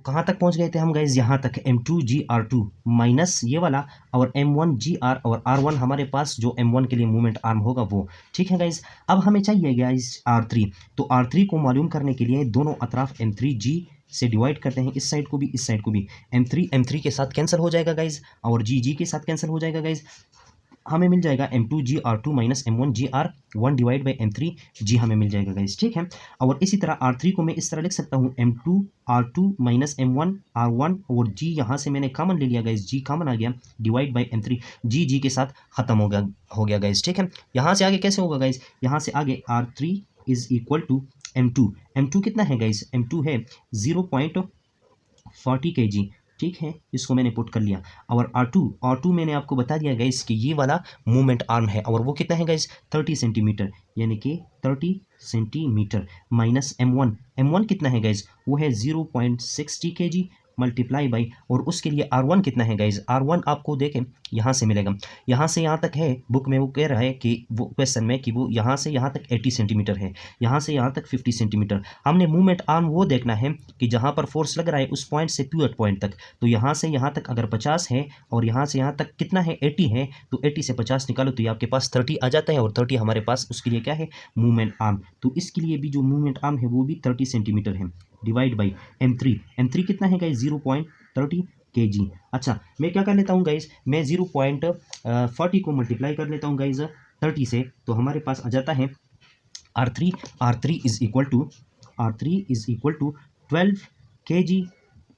कहाँ तक पहुँच गए थे हम गाइज, यहाँ तक M2GR2 माइनस ये वाला और M1GR और R1 हमारे पास जो M1 के लिए मूवमेंट आर्म होगा वो। ठीक है गाइज, अब हमें चाहिए गाइज R3। तो R3 को मालूम करने के लिए दोनों अतराफ M3G से डिवाइड करते हैं, इस साइड को भी इस साइड को भी। M3 के साथ कैंसिल हो जाएगा गाइज और G के साथ कैंसिल हो जाएगा गाइज। हमें मिल जाएगा M2GR2 minus M1GR1 divide by M3G हमें मिल जाएगा गाइज। ठीक है, और इसी तरह R3 को मैं इस तरह लिख सकता हूँ M2R2 माइनस M1R1 और G यहाँ से मैंने कॉमन ले लिया गाइज, G कॉमन आ गया डिवाइड बाई M3। G के साथ खत्म हो गया गाइज। ठीक है, यहाँ से आगे कैसे होगा गाइज, यहाँ से आगे R3 is equal to M2 कितना है गाइज, M2 है 0.40 kg। ठीक है, इसको मैंने पुट कर लिया। और R2 मैंने आपको बता दिया गाइस कि ये वाला मूवमेंट आर्म है और वो कितना है गाइस 30 सेंटीमीटर, यानी कि 30 सेंटीमीटर माइनस M1 कितना है गाइस, वो है 0.60 kg मल्टीप्लाई बाई, और उसके लिए R1 कितना है गाइज, R1 आपको देखें यहाँ से मिलेगा, यहाँ से यहाँ तक है बुक में वो कह रहा है कि वो क्वेश्चन में कि वो यहाँ से यहाँ तक 80 सेंटीमीटर है, यहाँ से यहाँ तक 50 सेंटीमीटर। हमने मूवमेंट आर्म वो देखना है कि जहाँ पर फोर्स लग रहा है उस पॉइंट से पिवट पॉइंट तक। तो यहाँ से यहाँ तक अगर 50 है और यहाँ से यहाँ तक कितना है 80 है, तो 80 से 50 निकालो तो ये आपके पास 30 आ जाता है, और 30 हमारे पास उसके लिए क्या है मूवमेंट आर्म। तो इसके लिए भी जो मूवमेंट आर्म है वो भी 30 सेंटीमीटर है डिवाइड बाई M3 कितना है गाइज 0.30 kg। अच्छा, मैं क्या कर लेता हूँ गाइज, मैं 0.40 को मल्टीप्लाई कर लेता हूँ गाइज 30 से, तो हमारे पास आ जाता है R3 is equal to 12 kg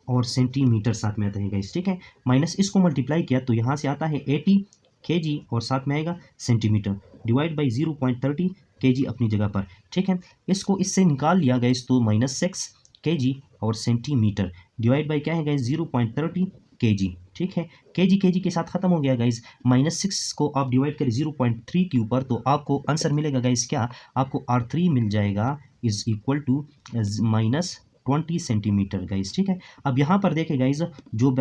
और सेंटीमीटर साथ में आता है गाइज। ठीक है, माइनस इसको मल्टीप्लाई किया तो यहाँ से आता है 80 kg और साथ में आएगा सेंटीमीटर डिवाइड बाई 0.30 kg अपनी जगह पर। ठीक है, इसको इससे निकाल लिया गाइज तो -6 kg और सेंटीमीटर डिवाइड बाई क्या है गाइज 0.30 kg। ठीक है, kg के साथ खत्म हो गया गाइज, -6 को आप डिवाइड करें 0.3 के ऊपर तो आपको आंसर मिलेगा गाइज क्या, आपको R3 मिल जाएगा is equal to -20 centimetre guys. ठीक है, अब यहाँ पर देखें गाइज, जो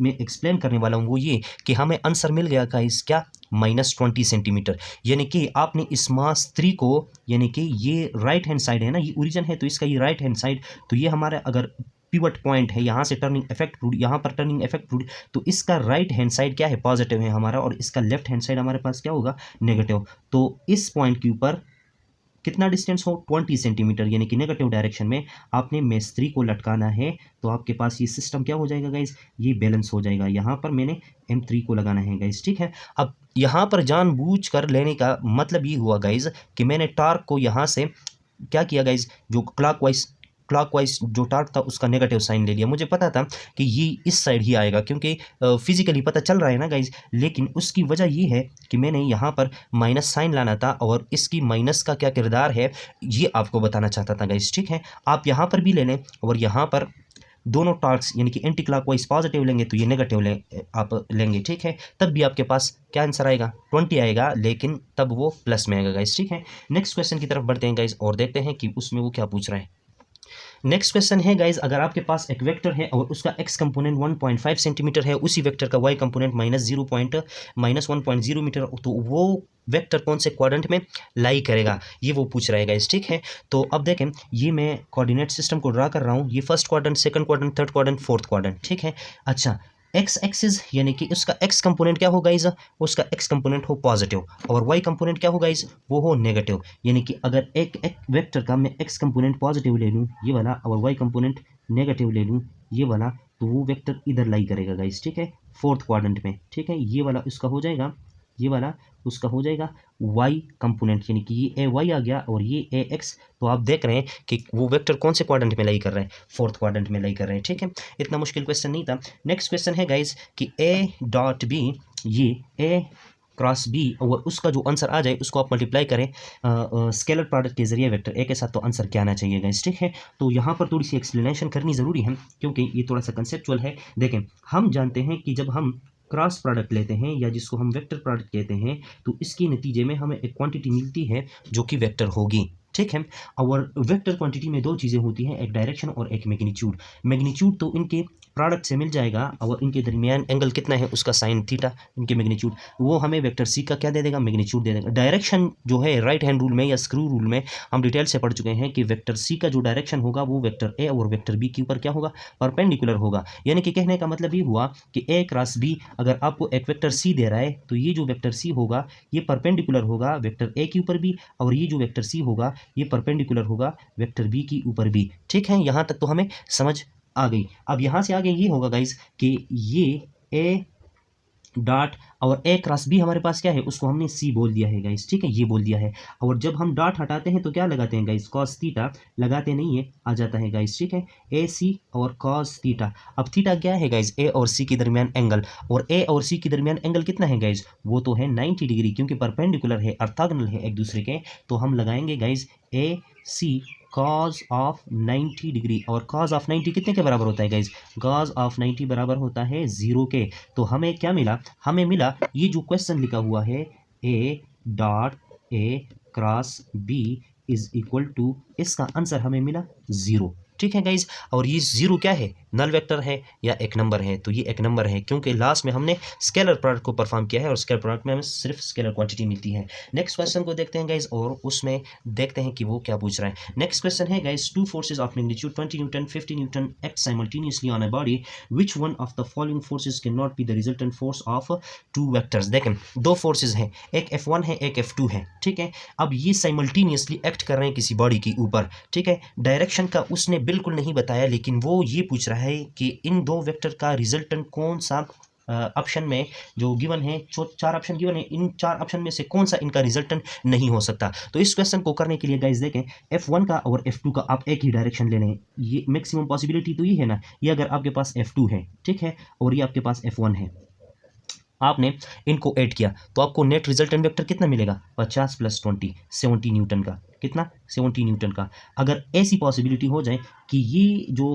मैं एक्सप्लेन करने वाला हूँ वो ये कि हमें आंसर मिल गया गाइज क्या -20 सेंटीमीटर, यानी कि आपने इस मास 3 को, यानी कि ये राइट हैंड साइड है ना, ये ओरिजिन है तो इसका ये राइट हैंड साइड, तो ये हमारा अगर पिवट पॉइंट है, यहाँ से टर्निंग इफेक्ट प्रूड, यहाँ पर टर्निंग इफेक्ट प्रूड, तो इसका राइट हैंड साइड क्या है पॉजिटिव है हमारा, और इसका लेफ्ट हैंड साइड हमारे पास क्या होगा नेगेटिव। तो इस पॉइंट के ऊपर कितना डिस्टेंस हो 20 सेंटीमीटर, यानी कि नेगेटिव डायरेक्शन में आपने मेस्त्री को लटकाना है, तो आपके पास ये सिस्टम क्या हो जाएगा गाइज, ये बैलेंस हो जाएगा। यहाँ पर मैंने M3 को लगाना है गाइज। ठीक है, अब यहाँ पर जानबूझ कर लेने का मतलब ये हुआ गाइज कि मैंने टार्क को यहाँ से क्या किया गाइज, जो क्लॉकवाइज जो टार्क था उसका नेगेटिव साइन ले लिया। मुझे पता था कि ये इस साइड ही आएगा क्योंकि फिजिकली पता चल रहा है ना गाइज, लेकिन उसकी वजह ये है कि मैंने यहाँ पर माइनस साइन लाना था और इसकी माइनस का क्या किरदार है ये आपको बताना चाहता था गाइज। ठीक है, आप यहाँ पर भी ले लें और यहाँ पर दोनों टार्क्स यानी कि एंटी क्लॉकवाइज पॉजिटिव लेंगे तो ये नेगेटिव आप लेंगे। ठीक है, तब भी आपके पास क्या आंसर आएगा 20 आएगा, लेकिन तब वो प्लस में आएगा गाइज। ठीक है, नेक्स्ट क्वेश्चन की तरफ बढ़ते हैं गाइज और देखते हैं कि उसमें वो क्या पूछ रहा है। नेक्स्ट क्वेश्चन है गाइज, अगर आपके पास एक वेक्टर है और उसका x कंपोनेंट 1.5 सेंटीमीटर है, उसी वेक्टर का y कंपोनेंट -1.0 मीटर, तो वो वेक्टर कौन से क्वाड्रेंट में लाई करेगा, ये वो पूछ रहा है गाइज। ठीक है, तो अब देखें ये मैं कोऑर्डिनेट सिस्टम को ड्रा कर रहा हूँ, ये first quadrant, second quadrant, third quadrant, fourth quadrant. ठीक है, अच्छा एक्स एक्सिस यानी कि उसका x कंपोनेंट क्या होगा गाइज, उसका x कंपोनेंट हो पॉजिटिव और y कंपोनेंट क्या होगा गाइज, वो हो नेगेटिव। यानी कि अगर एक वेक्टर का मैं x कंपोनेंट पॉजिटिव ले लूँ ये वाला और y कंपोनेंट नेगेटिव ले लूँ ये वाला, तो वो वेक्टर इधर लाई करेगा गाइज। ठीक है, फोर्थ क्वाड्रेंट में। ठीक है, ये वाला इसका हो जाएगा, ये वाला उसका हो जाएगा y कंपोनेंट, यानी कि ये ay आ गया और ये ax। तो आप देख रहे हैं कि वो वेक्टर कौन से क्वाड्रेंट में लाई कर रहे हैं, फोर्थ क्वाड्रेंट में लाई कर रहे हैं। ठीक है, इतना मुश्किल क्वेश्चन नहीं था। नेक्स्ट क्वेश्चन है गाइज कि A.B, ये A क्रॉस B और उसका जो आंसर आ जाए उसको आप मल्टीप्लाई करें स्केलर प्रोडक्ट के जरिए वेक्टर A के साथ, तो आंसर क्या आना चाहिए गाइज। ठीक है, तो यहाँ पर थोड़ी सी एक्सप्लेनेशन करनी ज़रूरी है क्योंकि ये थोड़ा सा कंसेप्चुअल है। देखें, हम जानते हैं कि जब हम क्रॉस प्रोडक्ट लेते हैं या जिसको हम वेक्टर प्रोडक्ट कहते हैं, तो इसके नतीजे में हमें एक क्वांटिटी मिलती है जो कि वेक्टर होगी। ठीक है। और वेक्टर क्वांटिटी में दो चीज़ें होती हैं, एक डायरेक्शन और एक मैग्नीट्यूड। मैग्नीट्यूड तो इनके प्रोडक्ट से मिल जाएगा और इनके दरमियान एंगल कितना है उसका साइन थीटा, इनके मैग्नीट्यूड, वो हमें वेक्टर सी का क्या दे देगा, मैग्नीट्यूड दे देगा। डायरेक्शन जो है राइट हैंड रूल में या स्क्रू रूल में हम डिटेल से पढ़ चुके हैं कि वेक्टर सी का जो डायरेक्शन होगा वो वेक्टर ए और वेक्टर बी के ऊपर क्या होगा, परपेंडिकुलर होगा। यानी कि कहने का मतलब ये हुआ कि ए क्रॉस बी अगर आपको एक वेक्टर सी दे रहा है तो ये जो वेक्टर सी होगा ये परपेंडिकुलर होगा वेक्टर ए के ऊपर भी, और ये जो वेक्टर सी होगा ये परपेंडिकुलर होगा वेक्टर बी के ऊपर भी। ठीक है, यहाँ तक तो हमें समझ आ गई। अब यहाँ से आगे ये होगा गाइज कि ये ए डॉट और ए क्रॉस बी हमारे पास क्या है, उसको हमने सी बोल दिया है गाइस, ठीक है, ये बोल दिया है। और जब हम डॉट हटाते हैं तो क्या लगाते हैं गाइस, कॉस थीटा लगाते नहीं है, आ जाता है गाइस, ठीक है, ए सी और कॉस थीटा। अब थीटा क्या है गाइस, ए और सी के दरमियान एंगल, और ए और सी के दरमियान एंगल कितना है गाइस, वो तो है 90 डिग्री, क्योंकि परपेंडिकुलर है, ऑर्थोगोनल है एक दूसरे के। तो हम लगाएंगे guys A C cos of 90 degree, और कॉज ऑफ 90 कितने के बराबर होता है गाइज, कॉज ऑफ 90 बराबर होता है 0 के। तो हमें क्या मिला, हमें मिला ये जो क्वेश्चन लिखा हुआ है A dot A cross B is equal to, इसका आंसर हमें मिला 0। ठीक है गाइज, और ये 0 क्या है, नल वेक्टर है या एक नंबर है, तो ये एक नंबर है क्योंकि लास्ट में हमने स्केलर प्रोडक्ट को परफॉर्म किया है और स्केलर प्रोडक्ट में हमें सिर्फ स्केलर क्वांटिटी मिलती है। नेक्स्ट क्वेश्चन को देखते हैं गाइज और उसमें देखते हैं कि वो क्या पूछ रहा है। नेक्स्ट क्वेश्चन है guys, two forces of magnitude 20 Newton 50 Newton act simultaneously on a body, which one of the following forces can not be the resultant force of two vectors. देखें दो फोर्सेज हैं, एक F1 है एक F2 है, ठीक है। अब ये साइमल्टेनियसली एक्ट कर रहे हैं किसी बॉडी के ऊपर, ठीक है। डायरेक्शन का उसने बिल्कुल नहीं बताया, लेकिन वो ये पूछ रहा है कि इन दो वेक्टर का रिजल्टेंट कौन सा ऑप्शन में जो गिवन है, जो 4 ऑप्शन गिवन है, इन 4 ऑप्शन में से कौन सा इनका रिजल्टेंट नहीं हो सकता। तो इस क्वेश्चन को करने के लिए गाइस देखें, F1 का और F2 का आप एक ही डायरेक्शन ले लें, ये मैक्सिमम पॉसिबिलिटी तो ये है ना, ये अगर आपके पास F2 है, ठीक है, और ये आपके पास F1 है, आपने इनको ऐड किया तो आपको नेट रिजल्टेंट वेक्टर कितना मिलेगा, 50 + 20 70 न्यूटन का, कितना 70 न्यूटन का। अगर ऐसी पॉसिबिलिटी हो जाए कि ये जो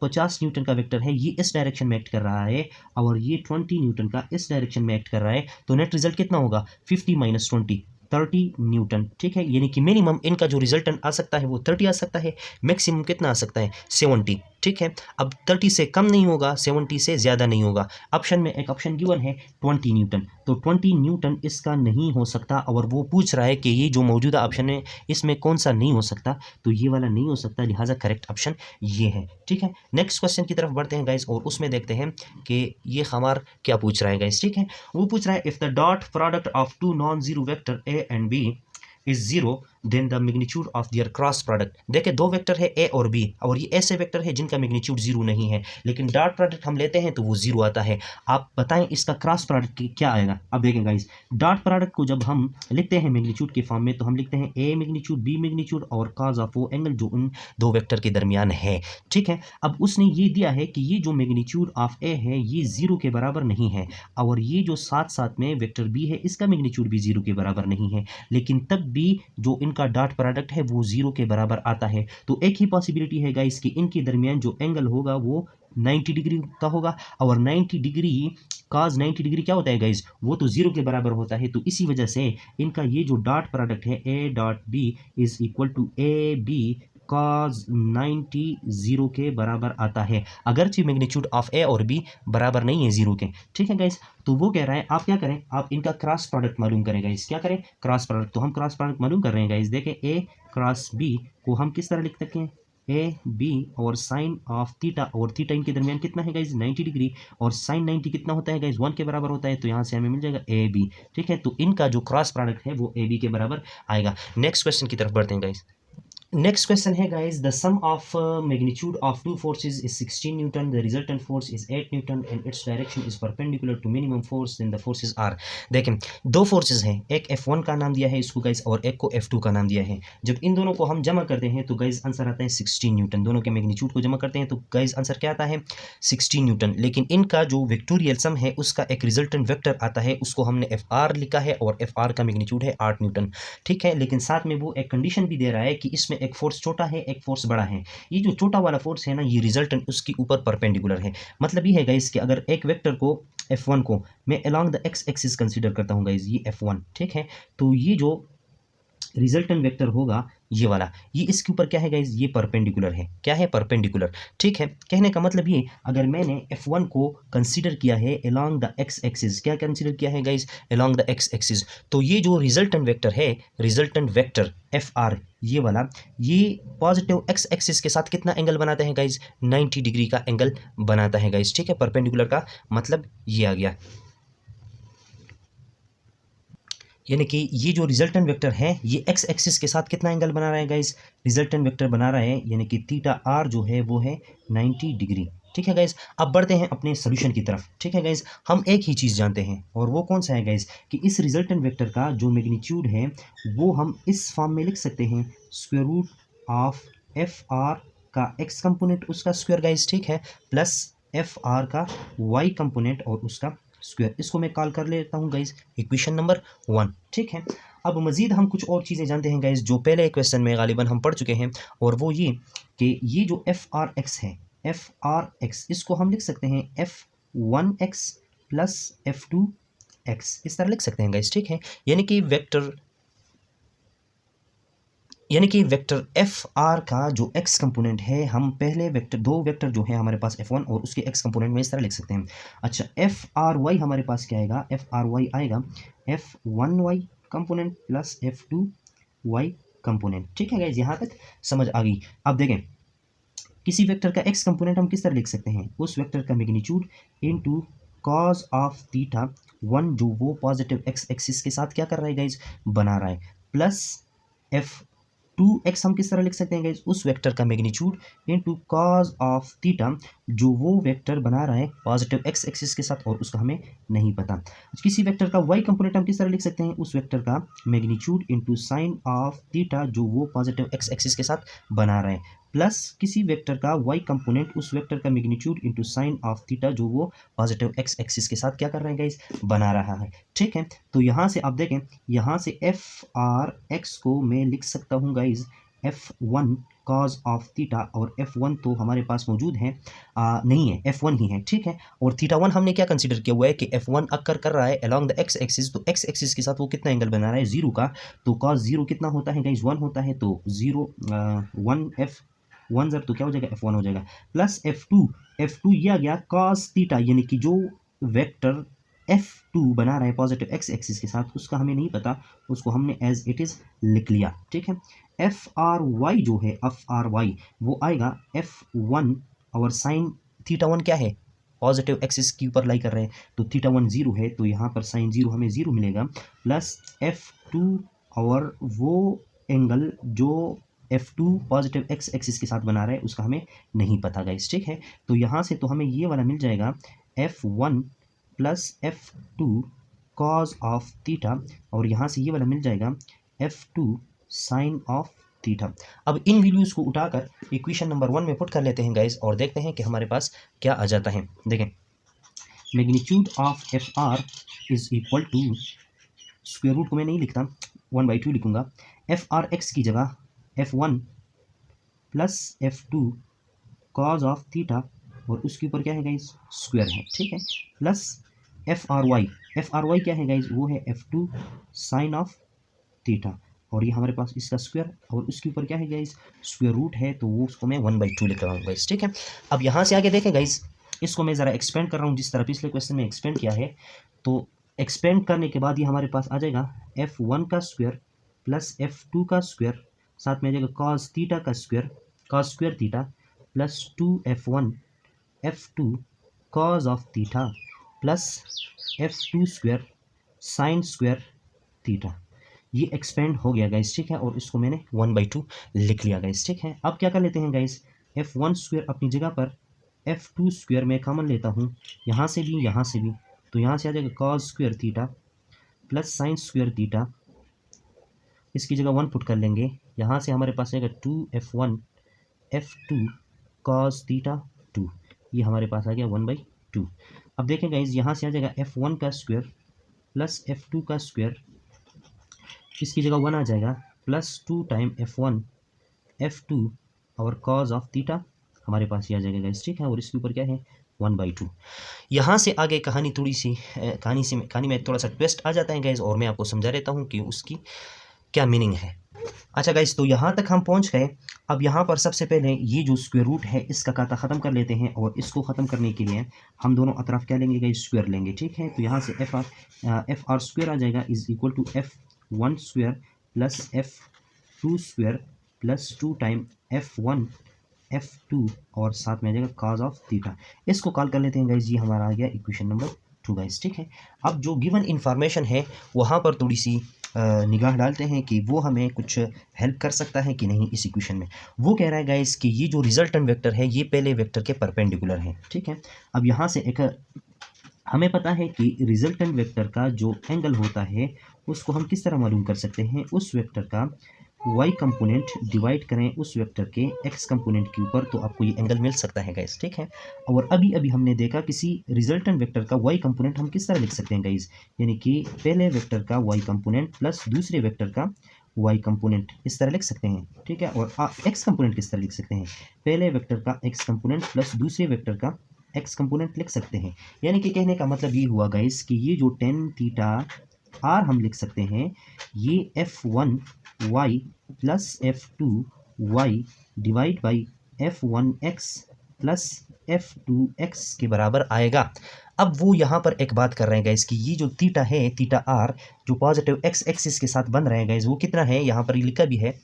50 न्यूटन का वेक्टर है ये इस डायरेक्शन में एक्ट कर रहा है और ये 20 न्यूटन का इस डायरेक्शन में एक्ट कर रहा है, तो नेट रिजल्ट कितना होगा, 50 - 20 30 न्यूटन, ठीक है। यानी कि मिनिमम इनका जो रिजल्टेंट आ सकता है वो 30 आ सकता है, मैक्सिमम कितना आ सकता है 70, ठीक है। अब 30 से कम नहीं होगा, 70 से ज़्यादा नहीं होगा। ऑप्शन में एक ऑप्शन गिवन है 20 न्यूटन, तो 20 न्यूटन इसका नहीं हो सकता, और वो पूछ रहा है कि ये जो मौजूदा ऑप्शन है इसमें कौन सा नहीं हो सकता, तो ये वाला नहीं हो सकता, लिहाजा करेक्ट ऑप्शन ये है, ठीक है। नेक्स्ट क्वेश्चन की तरफ बढ़ते हैं गाइस और उसमें देखते हैं कि ये हमार क्या पूछ रहा है गाइस, ठीक है। वो पूछ रहा है if the dot product of two non zero vector A and B is 0 then the magnitude of their cross product। देखिए दो वेक्टर है ए और बी, और ये ऐसे वेक्टर है जिनका मैग्नीट्यूड 0 नहीं है, लेकिन डॉट प्रोडक्ट हम लेते हैं तो वो 0 आता है। आप बताएं इसका क्रॉस प्रोडक्ट क्या आएगा। अब देखें गाइस, डॉट प्रोडक्ट को जब हम लिखते हैं मैग्नीट्यूड के फॉर्म में तो हम लिखते हैं ए मैग्नीट्यूड बी मैग्नीट्यूड और कॉस ऑफ वो एंगल जो उन दो वेक्टर के दरमियान है, ठीक है। अब उसने ये दिया है कि ये जो मैग्नीट्यूड ऑफ ए है ये 0 के बराबर नहीं है, और ये जो साथ साथ में वेक्टर बी है इसका मैग्नीट्यूड भी 0 के बराबर नहीं है, लेकिन तब भी जो इनका डॉट प्रोडक्ट है वो 0 के बराबर आता है। तो एक ही पॉसिबिलिटी है गाइस कि इनके दरमियान जो एंगल होगा वो 90 डिग्री का होगा, और 90 डिग्री cos 90 डिग्री क्या होता है गाइस, वो तो 0 के बराबर होता है। तो इसी वजह से इनका ये जो डॉट प्रोडक्ट है A dot B is equal to A B cos 90 0 के बराबर आता है, अगरचे मैग्नीट्यूड ऑफ ए और बी बराबर नहीं है 0 के, ठीक है गाइस। तो वो कह रहा है आप क्या करें, आप इनका क्रॉस प्रोडक्ट मालूम करें गाइस, क्या करें, क्रॉस प्रोडक्ट। तो हम क्रॉस प्रोडक्ट मालूम कर रहे हैं गाइस, देखें ए क्रॉस बी को हम किस तरह लिख सकते हैं, ए बी और साइन ऑफ थीटा, और थीटा इनके दरमियान कितना है गाइस 90 डिग्री, और साइन 90 कितना होता है गाइस 1 के बराबर होता है, तो यहाँ से हमें मिल जाएगा ए बी, ठीक है। तो इनका जो क्रॉस प्रोडक्ट है वो ए बी के बराबर आएगा। नेक्स्ट क्वेश्चन की तरफ बढ़ते हैं गाइस। नेक्स्ट क्वेश्चन है guys, the sum of magnitude of two forces is 16 newton, the resultant force is 8 newton and its direction is perpendicular to minimum force, then the forces are. देखें दो forces हैं, एक F1 का नाम दिया है इसको गाइस और एक को F2 का नाम दिया है। जब इन दोनों को हम जमा करते हैं तो गाइस आंसर आता है 16 न्यूटन। दोनों के मैग्नीट्यूड को जमा करते हैं तो गाइस आंसर क्या आता है 16 न्यूटन। लेकिन इनका जो वेक्टोरियल सम है उसका एक रिजल्टेंट वेक्टर आता है, उसको हमने FR लिखा है और FR का मैग्नीट्यूड है 8 न्यूटन, ठीक है। लेकिन साथ में वो एक कंडीशन भी दे रहा है कि इसमें एक फोर्स छोटा है एक फोर्स बड़ा है। ये जो छोटा वाला फोर्स है ना ये रिजल्टेंट उसके ऊपर परपेंडिकुलर है। मतलब ये है गाइस कि अगर एक वेक्टर को F1 को मैं along the x axis consider करता हूँ गाइस, ये F1, ठीक है। तो ये जो रिजल्टेंट वेक्टर होगा ये वाला, ये इसके ऊपर क्या है गाइज, ये परपेंडिकुलर है। क्या है, परपेंडिकुलर। ठीक है, कहने का मतलब ये, अगर मैंने F1 को कंसीडर किया है अलोंग द एक्स एक्सिस, क्या कंसीडर किया है guys, along the x axis, तो ये जो रिजल्टेंट वेक्टर है, रिजल्टेंट वेक्टर FR, ये वाला, ये पॉजिटिव एक्स एक्सिस के साथ कितना एंगल बनाता है गाइज, 90 डिग्री का एंगल बनाता है गाइज। ठीक है, परपेंडिकुलर का मतलब ये आ गया, यानी कि ये जो रिजल्टेंट वेक्टर है ये एक्स एक्सिस के साथ कितना एंगल बना रहा है गाइज, रिजल्टेंट वेक्टर बना रहा है, यानी कि थीटा आर जो है वो है 90 डिग्री। ठीक है गाइज, अब बढ़ते हैं अपने सोल्यूशन की तरफ। ठीक है गाइज, हम एक ही चीज़ जानते हैं और वो कौन सा है गाइज, कि इस रिजल्टेंट वेक्टर का जो मैग्नीट्यूड है वो हम इस फॉर्म में लिख सकते हैं, square root of F R का एक्स कंपोनेंट उसका स्क्वायर गाइज, ठीक है, प्लस एफ आर का वाई कंपोनेंट और उसका स्क्वायर। इसको मैं कॉल कर लेता हूँ गाइज इक्वेशन नंबर 1। ठीक है, अब मजीद हम कुछ और चीज़ें जानते हैं गाइज जो पहले क्वेश्चन में गालिबन हम पढ़ चुके हैं, और वो ये कि ये जो एफ आर एक्स है, एफ आर एक्स, इसको हम लिख सकते हैं f1x प्लस f2x, इस तरह लिख सकते हैं गाइज। ठीक है, यानी कि वेक्टर एफ आर का जो एक्स कंपोनेंट है, हम पहले वेक्टर, दो वेक्टर जो है हमारे पास F1 और उसके एक्स कंपोनेंट में इस तरह लिख सकते हैं। अच्छा, एफ आर वाई हमारे पास क्या आएगा, एफ आर वाई आएगा f1y component plus f2y component. ठीक है गाइज, यहाँ तक समझ आ गई। अब देखें, किसी वेक्टर का एक्स कंपोनेंट हम किस तरह लिख सकते हैं, उस वेक्टर का magnitude into cause of theta 1, जो वो पॉजिटिव एक्स एक्सिस के साथ क्या कर रहा है गाइज, बना रहा है, प्लस f2x हम किस तरह लिख सकते हैं गाइज, उस वेक्टर का magnitude into cause of theta, जो वो वेक्टर बना रहा है पॉजिटिव एक्स एक्सिस के साथ और उसका हमें नहीं पता। किसी वेक्टर का y कंपोनेंट हम किस तरह लिख सकते हैं, उस वेक्टर का magnitude into sine of theta, जो वो पॉजिटिव एक्स एक्सिस के साथ बना रहा है, प्लस किसी वेक्टर का y कंपोनेंट, उस वेक्टर का magnitude into sine of theta, जो वो पॉजिटिव एक्स एक्सिस के साथ क्या कर रहे हैं गाइज, बना रहा है। ठीक है, तो यहाँ से आप देखें, यहाँ से एफ आर एक्स को मैं लिख सकता हूँ guys f1 cause of theta, और f1 तो हमारे पास मौजूद है नहीं है, f1 ही है। ठीक है, और थीटा 1 हमने क्या कंसीडर किया हुआ है कि f1 अक्कर कर रहा है अलोंग द एक्स एक्सिस, तो एक्स एक्सिस के साथ वो कितना एंगल बना रहा है, 0 का, तो कॉज 0 कितना होता है गाइज, 1 होता है, तो 0 1 f1 जब तो क्या हो जाएगा, f1 हो जाएगा, प्लस f2 ये आ गया कॉस थीटा, यानी कि जो वेक्टर f2 बना रहा है पॉजिटिव एक्स एक्सिस के साथ, उसका हमें नहीं पता, उसको हमने एज इट इज़ लिख लिया। ठीक है, एफ आर वाई जो है, एफ आर वाई वो आएगा f1, और साइन थीटा 1 क्या है, पॉजिटिव एक्सिस के ऊपर लाई कर रहे हैं, तो थीटा 1 0 है, तो यहाँ पर साइन 0 हमें 0 मिलेगा, प्लस f2, और वो एंगल जो f2 पॉजिटिव एक्स एक्सिस के साथ बना रहा है उसका हमें नहीं पता गाइस। ठीक है, तो यहाँ से तो हमें ये वाला मिल जाएगा f1 plus f2 cause of theta, और यहाँ से ये वाला मिल जाएगा f2 साइन ऑफ थीटा। अब इन वैल्यूज़ को उठाकर इक्वेशन नंबर 1 में पुट कर लेते हैं गाइस, और देखते हैं कि हमारे पास क्या आ जाता है। देखें, magnitude of F R is equal to, square root को मैं नहीं लिखता, 1/2 लिखूंगा, एफ आर एक्स की जगह f1 plus f2 cause of theta, और उसके ऊपर क्या है गाइज, स्क्वायर है। ठीक है, प्लस एफ आर वाई क्या है गाइज, वो है f2 साइन ऑफ थीटा, और ये हमारे पास इसका स्क्वायर, और उसके ऊपर क्या है गाइज, स्क्वायर रूट है, तो वो उसको मैं 1/2 लिख रहा हूँ गाइज। ठीक है, अब यहाँ से आगे देखें गाइज, इसको मैं ज़रा एक्सपेंड कर रहा हूँ, जिस तरह पिछले क्वेश्चन में एक्सपेंड किया है, तो एक्सपेंड करने के बाद ये हमारे पास आ जाएगा f1 का स्क्वायर प्लस f2 का स्क्वायर, साथ में आ जाएगा कॉस थीटा का square, cos square theta, plus 2f1 f2 cause of theta, plus f2 square sine square theta. ये एक्सपेंड हो गया गाइस। ठीक है, और इसको मैंने 1/2 लिख लिया गाइस। ठीक है, अब क्या कर लेते हैं गाइस, f1 स्क्वायर अपनी जगह पर, f2 स्क्वायर मैं कॉमन लेता हूँ, यहाँ से भी यहाँ से भी, तो यहाँ से आ जाएगा cos square theta plus sine square theta, इसकी जगह 1 पुट कर लेंगे, यहाँ से हमारे पास आएगा 2f1 f2 कॉस थीटा 2, ये हमारे पास आ गया 1/2। अब देखें गाइस, यहाँ से आ जाएगा f1 का स्क्वायर प्लस f2 का स्क्वायर, इसकी जगह 1 आ जाएगा, प्लस 2 टाइम f1 f2 और कॉज ऑफ थीटा हमारे पास ये आ जाएगा गाइस। ठीक है, और इसके ऊपर क्या है, 1/2। यहाँ से आगे कहानी में थोड़ा सा ट्विस्ट आ जाता है गाइस, और मैं आपको समझा देता हूँ कि उसकी क्या मीनिंग है। अच्छा गाइस, तो यहाँ तक हम पहुँच गए। अब यहाँ पर सबसे पहले ये जो स्क्वायर रूट है इसका काटा ख़त्म कर लेते हैं, और इसको ख़त्म करने के लिए हम दोनों अतराफ क्या लेंगे गाइस, स्क्वायर लेंगे। ठीक है, तो यहाँ से एफ आर स्क्वायर आ जाएगा is equal to F1 square plus F2 square plus 2 time F1 F2 और साथ में आ जाएगा cos ऑफ थीटा। इसको कॉल कर लेते हैं गाइस, ये हमारा आ गया इक्वेशन नंबर 2 गाइस। ठीक है, अब जो गिवन इन्फॉर्मेशन है वहाँ पर थोड़ी सी निगाह डालते हैं कि वो हमें कुछ हेल्प कर सकता है कि नहीं इस इक्वेशन में। वो कह रहा है गाइस कि ये जो रिजल्टेंट वेक्टर है ये पहले वेक्टर के परपेंडिकुलर है। ठीक है, अब यहाँ से एक हमें पता है कि रिजल्टेंट वेक्टर का जो एंगल होता है उसको हम किस तरह मालूम कर सकते हैं, उस वेक्टर का y कंपोनेंट डिवाइड करें उस वेक्टर के x कंपोनेंट के ऊपर, तो आपको ये एंगल मिल सकता है गाइस। ठीक है, और अभी अभी हमने देखा किसी रिजल्टेंट वेक्टर का y कंपोनेंट हम किस तरह लिख सकते हैं गाइस, यानी कि पहले वेक्टर का y कंपोनेंट प्लस दूसरे वेक्टर का y कंपोनेंट इस तरह लिख सकते हैं। ठीक है, और x कंपोनेंट किस तरह लिख सकते हैं, पहले वेक्टर का x कंपोनेंट प्लस दूसरे वेक्टर का x कंपोनेंट लिख सकते हैं। यानी कि कहने का मतलब ये हुआ गाइस कि ये जो टेन थीटा आर हम लिख सकते हैं, ये F1 y plus F2 y divide by F1x plus F2x के बराबर आएगा। अब वो यहाँ पर एक बात कर रहे हैं गाइस कि ये जो थीटा है, थीटा आर जो पॉजिटिव x एक्सिस के साथ बन रहे हैं गाइस, वो कितना है, यहाँ पर लिखा भी है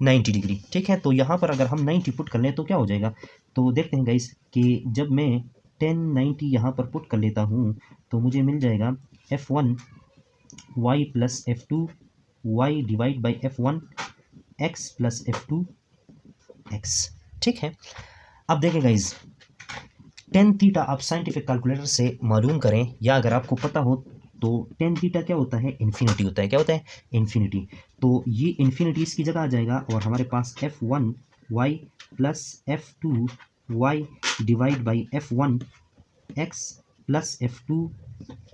90 डिग्री। ठीक है, तो यहाँ पर अगर हम 90 पुट कर लें तो क्या हो जाएगा, तो देखते हैं गाइस कि जब मैं 1090 यहाँ पर पुट कर लेता हूँ तो मुझे मिल जाएगा F1 y plus F2 y divide by F1 x plus F2 x। ठीक है, अब देखें गाइज, टेन थीटा आप साइंटिफिक कैलकुलेटर से मालूम करें, या अगर आपको पता हो तो टेन थीटा क्या होता है, इन्फिनिटी होता है। क्या होता है, इन्फिनिटी। तो ये इन्फिनिटी इसकी जगह आ जाएगा, और हमारे पास F1 y plus F2 y divide by F1 x plus F2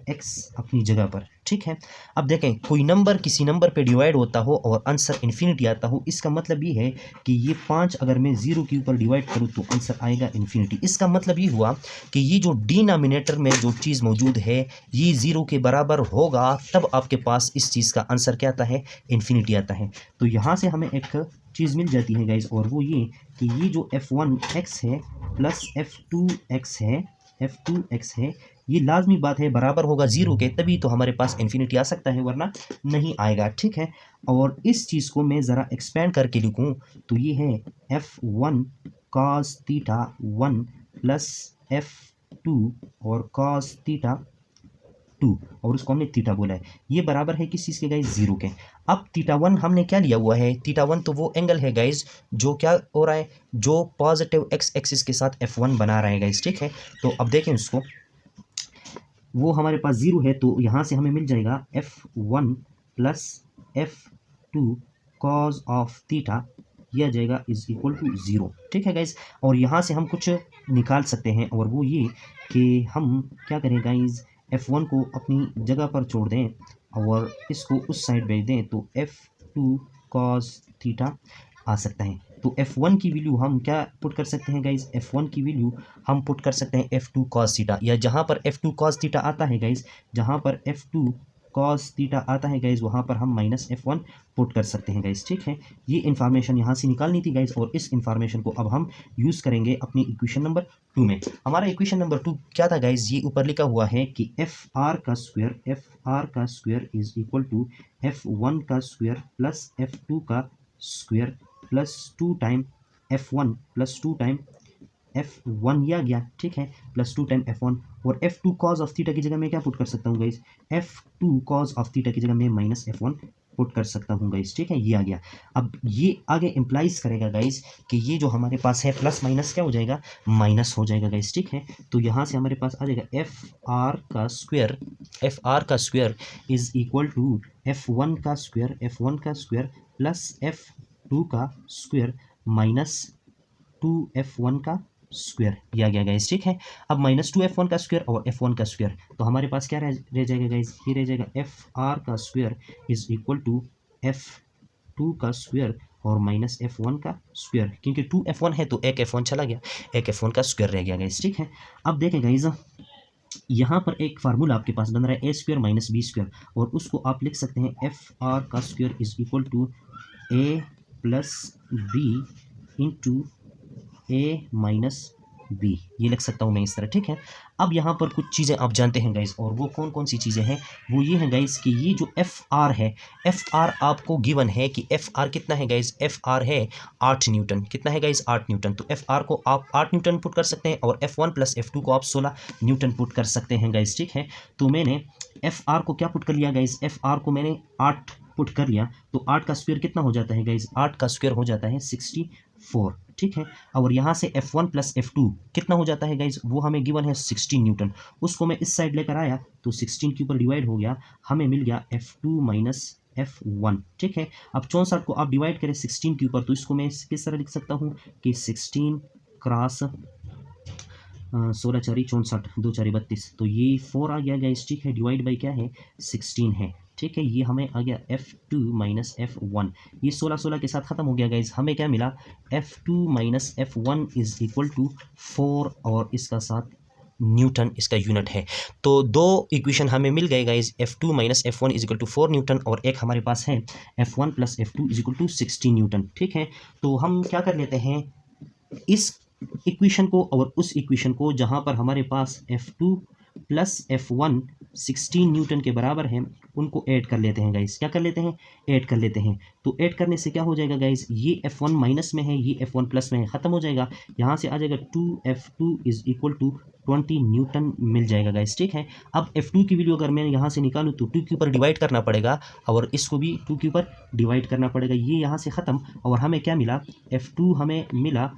x अपनी जगह पर। ठीक है, अब देखें कोई नंबर किसी नंबर पे डिवाइड होता हो और आंसर इन्फिनिटी आता हो, इसका मतलब ये है कि ये 5 अगर मैं 0 के ऊपर डिवाइड करूँ तो आंसर आएगा इन्फिनिटी। इसका मतलब ये हुआ कि ये जो डिनोमिनेटर में जो चीज़ मौजूद है ये 0 के बराबर होगा, तब आपके पास इस चीज़ का आंसर क्या आता है, इन्फिनिटी आता है। तो यहाँ से हमें एक चीज़ मिल जाती है गाइज, और वो ये कि ये जो F1x है प्लस F2x है, F2x है, ये लाजमी बात है बराबर होगा 0 के, तभी तो हमारे पास इन्फिनिटी आ सकता है, वरना नहीं आएगा। ठीक है, और इस चीज़ को मैं ज़रा एक्सपेंड करके लिखूं तो ये है F1 cos theta 1 plus F2 और cos थीटा 2, और उसको हमने थीटा बोला है, ये बराबर है किस चीज़ के गाइज, 0 के। अब थीटा 1 हमने क्या लिया हुआ है, थीटा 1 तो वो एंगल है गाइज जो क्या हो रहा है, जो पॉजिटिव x एक्सिस के साथ F1 बना रहा है गाइज। ठीक है, तो अब देखें उसको, वो हमारे पास 0 है, तो यहाँ से हमें मिल जाएगा F1 plus F2 cos of theta, यह आ जाएगा इज इक्वल टू 0। ठीक है गाइज, और यहाँ से हम कुछ निकाल सकते हैं, और वो ये कि हम क्या करें गाइज, F1 को अपनी जगह पर छोड़ दें और इसको उस साइड भेज दें, तो F2 cos थीटा आ सकता है। तो F1 की वैल्यू हम क्या पुट कर सकते हैं गाइज, F1 की वैल्यू हम पुट कर सकते हैं F2 cos थीटा, या जहाँ पर F2 cos थीटा आता है गाइज, जहाँ पर F2 cos थीटा आता है गाइज, वहाँ पर हम माइनस F1 पुट कर सकते हैं गाइज। ठीक है, ये इन्फॉर्मेशन यहाँ से निकालनी थी गाइज, और इस इन्फॉर्मेशन को अब हम यूज़ करेंगे अपनी इक्वेशन नंबर 2 में। हमारा इक्वेशन नंबर 2 क्या था गाइज, ये ऊपर लिखा हुआ है कि Fr का square is equal to F1 का स्क्वायर प्लस F2 का square plus 2 time F1 plus 2 time F1 ये आ गया। ठीक है, प्लस 2 टाइम F1, और F2 cos ऑफ थीटा की जगह मैं क्या पुट कर सकता हूँ guys, F2 cos of theta की जगह मैं माइनस F1 पुट कर सकता हूँ गाइज। ठीक है, ये आ गया। अब ये आगे इम्प्लाइज करेगा गाइज कि ये जो हमारे पास है प्लस माइनस क्या हो जाएगा, माइनस हो जाएगा गाइज। ठीक है, तो यहाँ से हमारे पास आ जाएगा Fr का square is equal to F1 का स्क्वायर प्लस F2 का स्क्वायर माइनस 2F1 का स्क्वायर, यह आ गया गाइज। ठीक है, अब माइनस 2F1 का स्क्वायर और F1 का स्क्वायर, तो हमारे पास क्या रह जाएगा गाइज, ये रह जाएगा Fr का square is equal to F2 का स्क्वायर और माइनस F1 का स्क्वायर, क्योंकि 2F1 है तो एक F1 चला गया, एक F1 का स्क्वायर रह गया गाइज। ठीक है, अब देखें गाइज, यहाँ पर एक फार्मूला आपके पास बन रहा है A square minus B square, और उसको आप लिख सकते हैं एफ आर का square is equal to A plus B into A minus B, ये लिख सकता हूँ मैं इस तरह, ठीक है। अब यहाँ पर कुछ चीज़ें आप जानते हैं गाइज, और वो कौन कौन सी चीज़ें हैं, वो ये हैं गाइज कि ये जो एफ आर है, एफ आर आपको गिवन है कि एफ आर कितना है गाइज, एफ आर है 8 न्यूटन, कितना है गाइज 8 न्यूटन। तो एफ आर को आप 8 न्यूटन पुट कर सकते हैं, और F1 प्लस F2 को आप 16 न्यूटन पुट कर सकते हैं गाइज, ठीक है। तो मैंने एफ आर को क्या पुट कर लिया गाइज, एफ आर को मैंने 8 पुट कर लिया, तो 8 का स्क्वायर कितना हो जाता है गाइज, 8 का स्क्वायर हो जाता है 64, ठीक है। और यहाँ से F1 प्लस F2 कितना हो जाता है गाइज, वो हमें गिवन है 16 न्यूटन, उसको मैं इस साइड लेकर आया तो 16 के ऊपर डिवाइड हो गया, हमें मिल गया F2 माइनस F1, ठीक है। अब 64 को आप डिवाइड करें 16 के ऊपर, तो इसको मैं किस तरह लिख सकता हूँ कि 16 क्रॉस 16 चारी 64, 2 चारी 32, तो ये 4 आ गया गाइज, ठीक है। डिवाइड बाई क्या है 16 है, ठीक है। ये हमें आ गया F2 माइनस F1, ये 16 के साथ ख़त्म हो गया गाइज, हमें क्या मिला F2 minus F1 is equal to 4, और इसका साथ न्यूटन इसका यूनिट है। तो दो इक्वेशन हमें मिल गए guys, F2 minus F1 is equal to 4 newton, और एक हमारे पास है F1 plus F2 is equal to 16 newton, ठीक है। तो हम क्या कर लेते हैं, इस इक्वेशन को और उस इक्वेशन को जहां पर हमारे पास F2 प्लस F1 16 न्यूटन के बराबर है, उनको ऐड कर लेते हैं गाइस, क्या कर लेते हैं, ऐड कर लेते हैं। तो ऐड करने से क्या हो जाएगा गाइस, ये F1 माइनस में है, ये F1 प्लस में है, ख़त्म हो जाएगा, यहाँ से आ जाएगा 2F2 is equal to 20 newton मिल जाएगा गाइस, ठीक है। अब F2 की वैल्यू अगर मैं यहाँ से निकालूँ तो 2 के ऊपर डिवाइड करना पड़ेगा, और इसको भी 2 के ऊपर डिवाइड करना पड़ेगा, ये यहाँ से ख़त्म, और हमें क्या मिला, F2 हमें मिला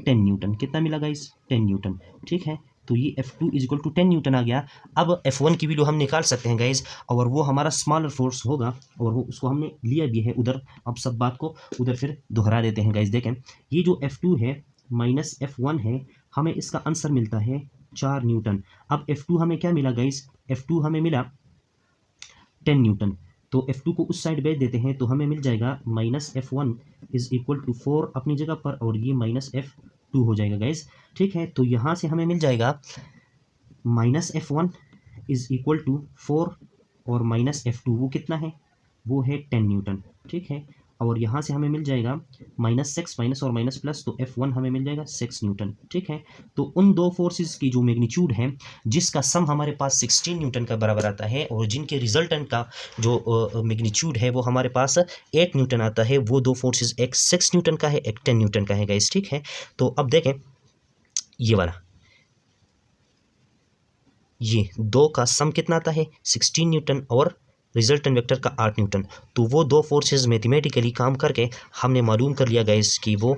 10 न्यूटन, कितना मिला गाइस 10 न्यूटन, ठीक है। तो ये F2 is equal to 10 newton आ गया। अब F1 की वैल्यू हम निकाल सकते हैं गाइज, और वो हमारा स्मॉलर फोर्स होगा, और वो उसको हमने लिया भी है उधर। अब सब बात को उधर फिर दोहरा देते हैं गाइज। देखें, ये जो F2 है माइनस F1 है, हमें इसका आंसर मिलता है 4 न्यूटन। अब F2 हमें क्या मिला गाइज, F2 हमें मिला 10 न्यूटन, तो F2 को उस साइड भेज देते हैं, तो हमें मिल जाएगा minus F1 is equal to 4 अपनी जगह पर, और ये माइनस F2 हो जाएगा गाइज, ठीक है। तो यहाँ से हमें मिल जाएगा minus F1 is equal to 4, और माइनस F2 वो कितना है, वो है 10 न्यूटन, ठीक है। और यहाँ से हमें मिल जाएगा माइनस 6 माइनस और माइनस प्लस, तो F1 हमें मिल जाएगा 6 न्यूटन, ठीक है। तो उन दो फोर्सेस की जो मैग्नीट्यूड है, जिसका सम हमारे पास 16 न्यूटन का बराबर आता है, और जिनके रिजल्टेंट का जो मैग्नीट्यूड है वो हमारे पास 8 न्यूटन आता है, वो दो फोर्सेस, एक 6 न्यूटन का है, एक 10 न्यूटन का है गाइस, ठीक है। तो अब देखें, ये वाला, ये दो का सम कितना आता है 16 न्यूटन, और रिजल्टेंट वेक्टर का 8 न्यूटन। तो वो दो फोर्सेस मैथमेटिकली काम करके हमने मालूम कर लिया गाइस कि वो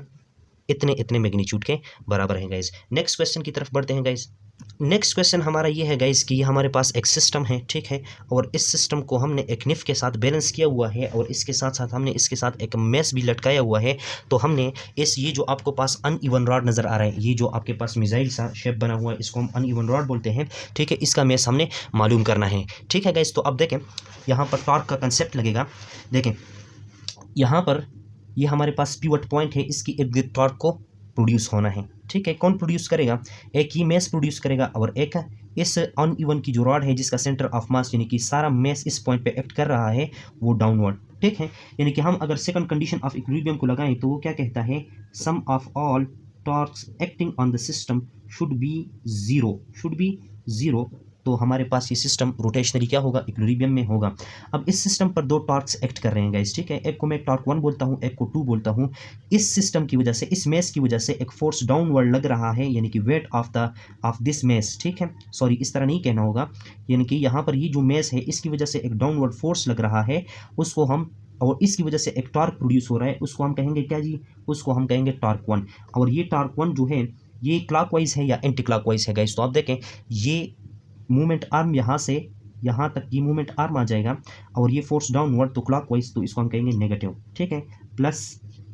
इतने इतने मैग्नीट्यूड के बराबर हैं गाइस। नेक्स्ट क्वेश्चन की तरफ बढ़ते हैं गाइस। नेक्स्ट क्वेश्चन हमारा ये है गाइस कि ये हमारे पास एक सिस्टम है, ठीक है, और इस सिस्टम को हमने एक निफ के साथ बैलेंस किया हुआ है, और इसके साथ साथ हमने इसके साथ एक मेस भी लटकाया हुआ है। तो हमने ये जो आपको पास अनइवन रॉड नज़र आ रहा है, ये जो आपके पास मिसाइल सा शेप बना हुआ है, इसको हम अनइवन रॉड बोलते हैं, ठीक है। इसका मेस हमने मालूम करना है, ठीक है गाइस। तो अब देखें, यहाँ पर टॉर्क का कंसेप्ट लगेगा। देखें, यहाँ पर ये हमारे पास पिवट पॉइंट है, इसकी इर्द गिर्द टॉर्क को प्रोड्यूस होना है, ठीक है। कौन प्रोड्यूस करेगा, एक ही मेस प्रोड्यूस करेगा, और एक इस अनइवन की जो रॉड है, जिसका सेंटर ऑफ मास यानी कि सारा मेस इस पॉइंट पे एक्ट कर रहा है, वो डाउनवर्ड, ठीक है। यानी कि हम अगर सेकंड कंडीशन ऑफ इक्विलिब्रियम को लगाएं तो वो क्या कहता है, sum of all torques acting on the system should be zero. तो हमारे पास ये सिस्टम रोटेशनली क्या होगा, इक्विलिब्रियम में होगा। अब इस सिस्टम पर दो टॉर्क्स एक्ट कर रहे हैं गाइस, ठीक है। एक को मैं टॉर्क 1 बोलता हूँ, एक को 2 बोलता हूँ। इस सिस्टम की वजह से, इस मेस की वजह से एक फोर्स डाउनवर्ड लग रहा है, यानी कि वेट ऑफ दिस मेस, ठीक है। सॉरी, इस तरह नहीं कहना होगा, यानी कि यहाँ पर ये जो मेस है, इसकी वजह से एक डाउनवर्ड फोर्स लग रहा है, उसको हम, और इसकी वजह से एक टॉर्क प्रोड्यूस हो रहा है, उसको हम कहेंगे क्या जी, उसको हम कहेंगे टॉर्क 1। और ये टॉर्क 1 जो है, ये क्लॉकवाइज है या एंटी क्लॉकवाइज है गाइस। तो आप देखें, ये मूवमेंट आर्म यहाँ से यहाँ तक ये मूवमेंट आर्म आ जाएगा, और ये फोर्स डाउनवर्ड, तो क्लॉकवाइज, तो इसको हम कहेंगे नेगेटिव, ठीक है। प्लस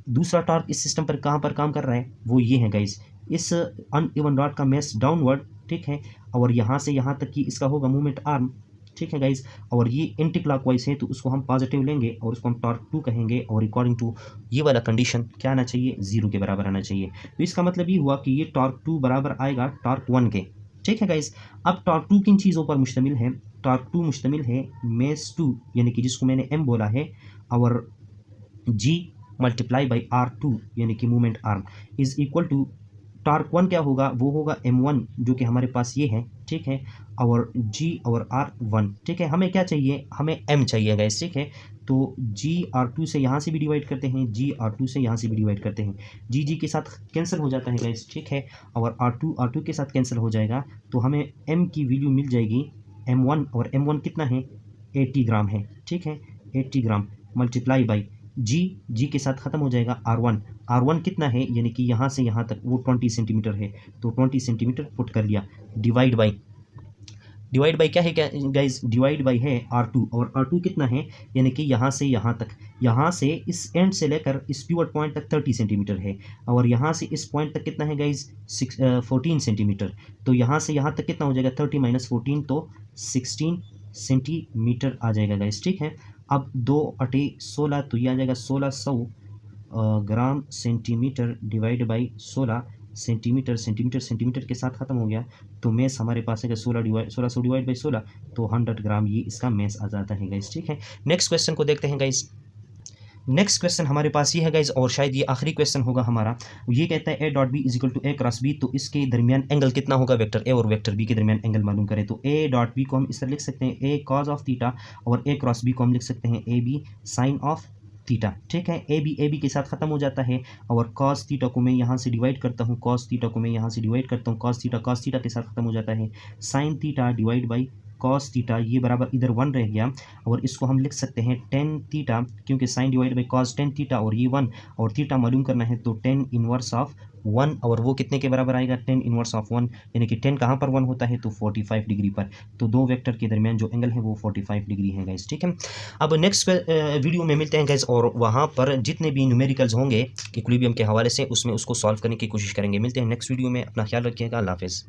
दूसरा टॉर्क इस सिस्टम पर कहाँ पर काम कर रहा है, वो ये है गाइस, इस अनइवन रॉड का मेस डाउनवर्ड, ठीक है, और यहाँ से यहाँ तक कि इसका होगा मूवमेंट आर्म, ठीक है गाइज। और ये एंटी क्लॉकवाइज है, तो उसको हम पॉजिटिव लेंगे, और उसको हम टॉर्क 2 कहेंगे, और अकॉर्डिंग टू ये वाला कंडीशन क्या आना चाहिए, 0 के बराबर आना चाहिए। तो इसका मतलब ये हुआ कि ये टॉर्क 2 बराबर आएगा टॉर्क 1 के, ठीक है गाइस। अब टॉर्क टू किन चीज़ों पर मुश्तमिल है? टॉर्क टू मुश्तमिल है मेस टू, यानी कि जिसको मैंने एम बोला है, और g multiply by R two यानी कि movement arm is equal to torque one क्या होगा, वो होगा एम वन जो कि हमारे पास ये है, ठीक है, और जी और आर वन, ठीक है। हमें क्या चाहिए, हमें एम चाहिए गाइस, ठीक है। तो जी आर टू से यहाँ से भी डिवाइड करते हैं, जी आर टू से यहाँ से भी डिवाइड करते हैं, जी के साथ कैंसिल हो जाता है गाइस, ठीक है, और आर टू के साथ कैंसिल हो जाएगा, तो हमें एम की वैल्यू मिल जाएगी एम वन, और एम वन कितना है 80 ग्राम है, ठीक है, 80 ग्राम मल्टीप्लाई बाई जी के साथ ख़त्म हो जाएगा आर वन कितना है, यानी कि यहाँ से यहाँ तक वो 20 सेंटीमीटर है, तो 20 सेंटीमीटर पुट कर लिया, डिवाइड बाई क्या है क्या गाइज, डिवाइड बाई है आर टू, और आर टू कितना है, यानी कि यहाँ से यहाँ तक, यहाँ से इस एंड से लेकर इस पिवट पॉइंट तक 30 सेंटीमीटर है, और यहाँ से इस पॉइंट तक कितना है गाइज 14 सेंटीमीटर, तो यहाँ से यहाँ तक कितना हो जाएगा 30 माइनस 14, तो 16 सेंटीमीटर आ जाएगा गाइज, ठीक है। अब 2 अटे 16, तो ये आ जाएगा 1600 gram centimetre divide by 16 centimetre के साथ ख़त्म हो गया, तो मेस हमारे पास है 1600 डिवाइड बाई 16, तो 100 ग्राम ये इसका मेस आ जाता है गाइस, ठीक है। नेक्स्ट क्वेश्चन को देखते हैं गाइस। नेक्स्ट क्वेश्चन हमारे पास ये है गाइज, और शायद ये आखिरी क्वेश्चन होगा हमारा। ये कहता है A dot B is equal to A cross B, तो इसके दरमियान एंगल कितना होगा, वेक्टर ए और वेक्टर बी के दरमियान एंगल मालूम करें। तो ए डॉट बी को हम इस तरह लिख सकते हैं ए कॉज ऑफ थीटा, और ए क्रॉस बी को हम लिख सकते हैं A B sine of theta, ठीक है। ए बी के साथ खत्म हो जाता है, और कॉस थीटा को मैं यहाँ से डिवाइड करता हूँ, कॉस थीटा कॉस थीटा के साथ खत्म हो जाता है, sine theta divide by cos theta, ये बराबर इधर 1 रह गया, और इसको हम लिख सकते हैं टेन थीटा, क्योंकि sine divide by cos tan theta, और ये 1, और थीटा मालूम करना है, तो टेन इनवर्स ऑफ 1, और वो कितने के बराबर आएगा, टेन इनवर्स ऑफ 1, यानी कि 10 कहाँ पर 1 होता है, तो 45 डिग्री पर, तो दो वेक्टर के दरमियान जो एंगल है वो 45 डिग्री है गाइस, ठीक है। अब नेक्स्ट वीडियो में मिलते हैं गाइस, और वहाँ पर जितने भी न्यूमेरिकल्स होंगे इक्विलिब्रियम के हवाले से उसमें उसको सॉल्व करने की कोशिश करेंगे। मिलते हैं नेक्स्ट वीडियो में, अपना ख्याल रखिएगा, अल्लाह हाफिज़।